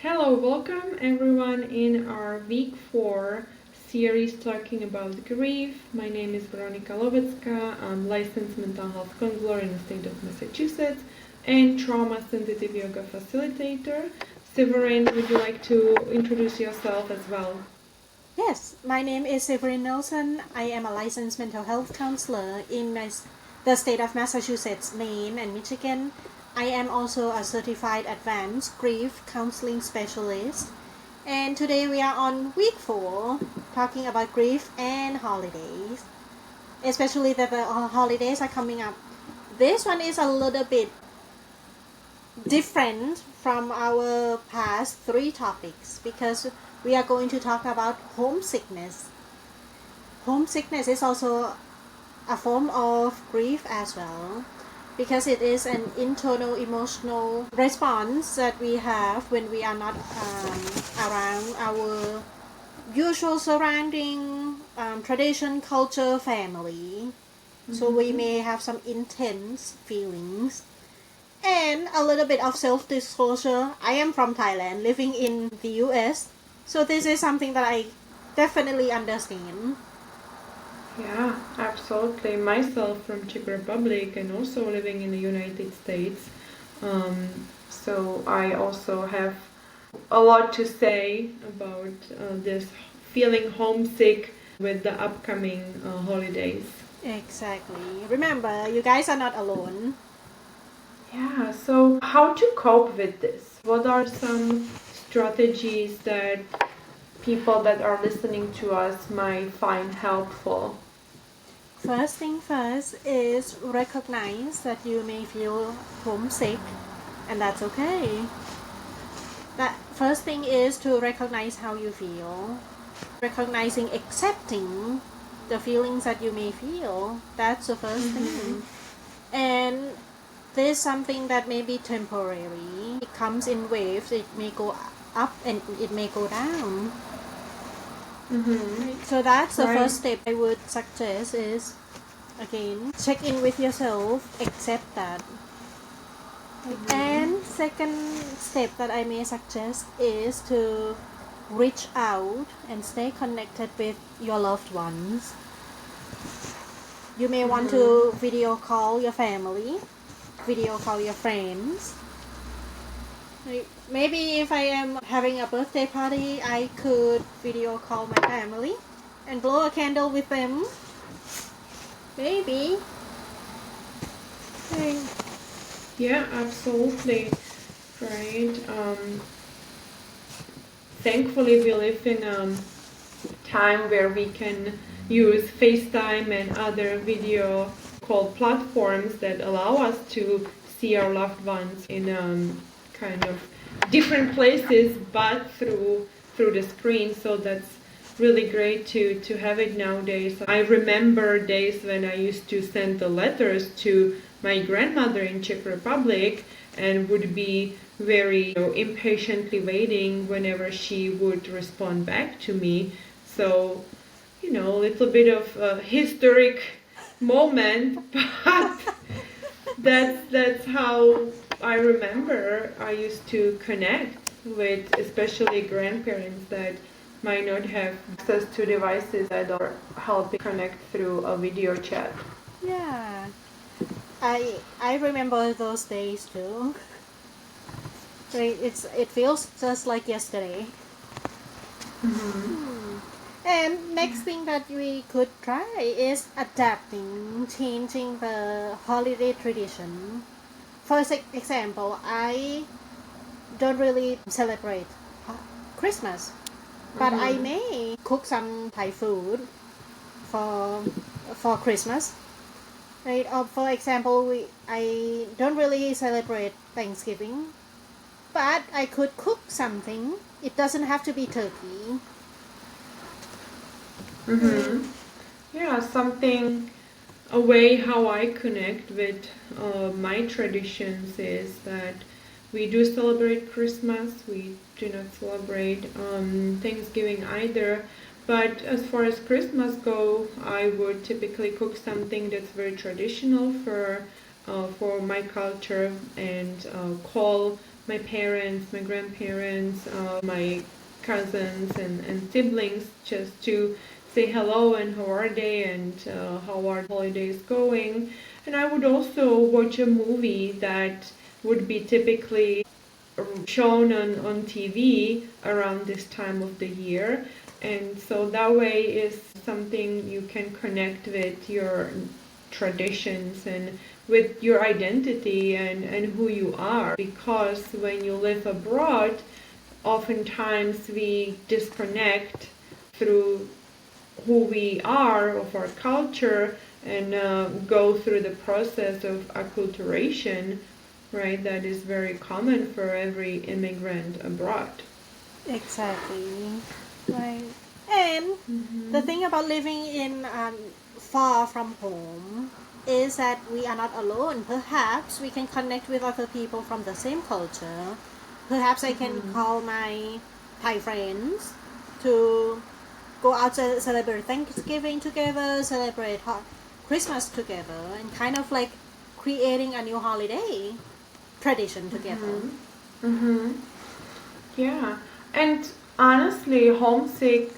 Hello, welcome everyone in our week 4 series talking about grief. My name is Veronika Lovecka. I'm licensed mental health counselor in the state of Massachusetts and trauma sensitive yoga facilitator. Severin, would you like to introduce yourself as well? Yes, my name is Severin Nelson. I am a licensed mental health counselor in the state of Massachusetts, Maine, and Michigan. I am also a certified advanced grief counseling specialist. And today we are on week 4, talking about grief and holidays, especially that the holidays are coming up. This one is a little bit different from our past 3 topics because we are going to talk about homesickness. Homesickness is also a form of grief as well because it is an internal emotional response that we have when we are not around our usual surrounding, tradition, culture, family. So we may have some intense feelings. And a little bit of self-disclosure, I am from Thailand, living in the US. So this is something that I definitely understand. Yeah, absolutely. Myself from Czech Republic and also living in the United States. So I also have a lot to say about this feeling homesick with the upcoming holidays. Exactly. Remember, you guys are not alone. Yeah, so how to cope with this? What are some strategies that people that are listening to us might find helpful? First thing first is recognize that you may feel homesick, and that's okay. That first thing is to recognize how you feel. Recognizing, accepting the feelings that you may feel. That's the first thing. And this is something that may be temporary. It comes in waves. It may go up and it may go down. So that's the first step I would suggest is, again, check in with yourself, accept that. And second step that I may suggest is to reach out and stay connected with your loved ones. You may want to video call your family, video call your friends. Maybe if I am having a birthday party, I could video call my family and blow a candle with them. Maybe. Yeah, absolutely. Right. Thankfully, we live in a time where we can use FaceTime and other video call platforms that allow us to see our loved ones in kind of different places, but through the screen. So that's really great to have it nowadays. I remember days when I used to send the letters to my grandmother in Czech Republic and would be very impatiently waiting whenever she would respond back to me. So, a little bit of a historic moment, but that's how I remember I used to connect with especially grandparents that might not have access to devices that are helping connect through a video chat. Yeah. I remember those days too. It feels just like yesterday. And next thing that we could try is adapting, changing the holiday tradition. For example, I don't really celebrate Christmas, but I may cook some Thai food for Christmas. Right? For example, I don't really celebrate Thanksgiving, but I could cook something. It doesn't have to be turkey. Yeah, something, a way how I connect with my traditions is that we do celebrate Christmas, we do not celebrate Thanksgiving either, but as far as Christmas go, I would typically cook something that's very traditional for my culture and call my parents, my grandparents, my cousins and siblings, just to say hello and how are they and how are holidays going. And I would also watch a movie that would be typically shown on TV around this time of the year. And so that way is something you can connect with your traditions and with your identity and who you are. Because when you live abroad, oftentimes we disconnect through who we are, of our culture, and go through the process of acculturation, right? That is very common for every immigrant abroad. Exactly. Right. And the thing about living in far from home is that we are not alone. Perhaps we can connect with other people from the same culture. Perhaps I can call my Thai friends to go out to celebrate Thanksgiving together, celebrate Christmas together, and kind of like creating a new holiday tradition together. Yeah, and honestly, homesick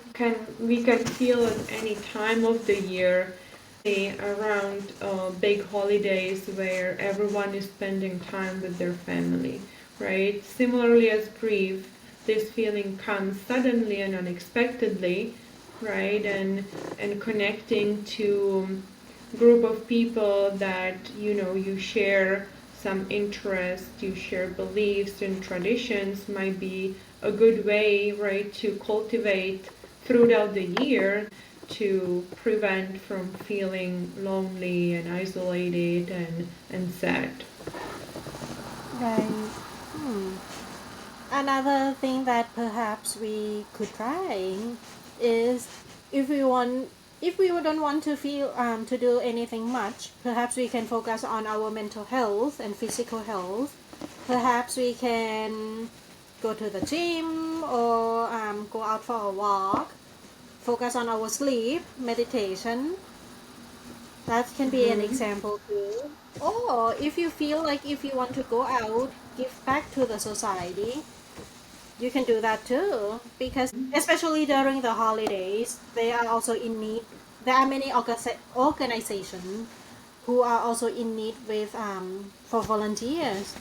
we can feel at any time of the year, around big holidays where everyone is spending time with their family, right? Similarly as grief, this feeling comes suddenly and unexpectedly, right? And connecting to group of people that you share some interest, you share beliefs and traditions might be a good way, right, to cultivate throughout the year to prevent from feeling lonely and isolated and sad. Right. Another thing that perhaps we could try is if we want if we don't want to feel to do anything much, perhaps we can focus on our mental health and physical health. Perhaps we can go to the gym or go out for a walk, focus on our sleep, meditation. That can be an example too. Or if you feel like if you want to go out, give back to the society, you can do that too. Because especially during the holidays, they are also in need. There are many organizations who are also in need with for volunteers.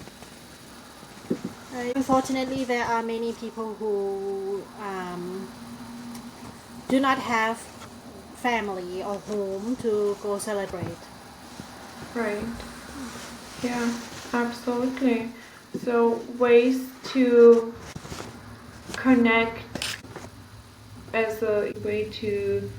Unfortunately, there are many people who do not have family or home to go celebrate. Right. Yeah, absolutely. So ways to connect as a way to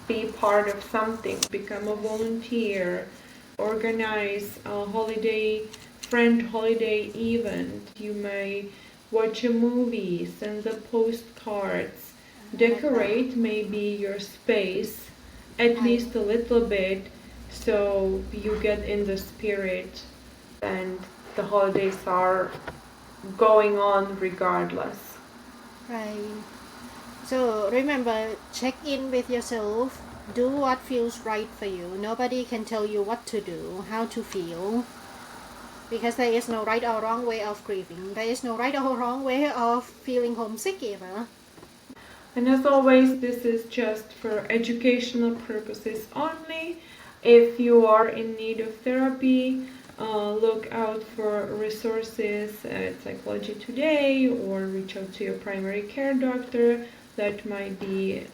be part of something, become a volunteer, organize a friend holiday event. You may watch a movie, send the postcards, decorate maybe your space at least a little bit so you get in the spirit and the holidays are going on regardless. Right. So remember, check in with yourself. Do what feels right for you. Nobody can tell you what to do, how to feel. Because there is no right or wrong way of grieving. There is no right or wrong way of feeling homesick either. And as always, this is just for educational purposes only. If you are in need of therapy, look out for resources at Psychology Today or reach out to your primary care doctor that might be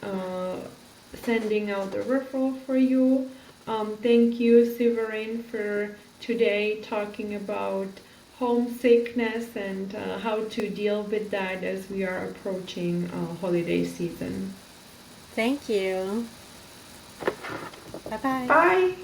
sending out a referral for you. Thank you, Severin, for today talking about homesickness and how to deal with that as we are approaching holiday season. Thank you. Bye-bye. Bye!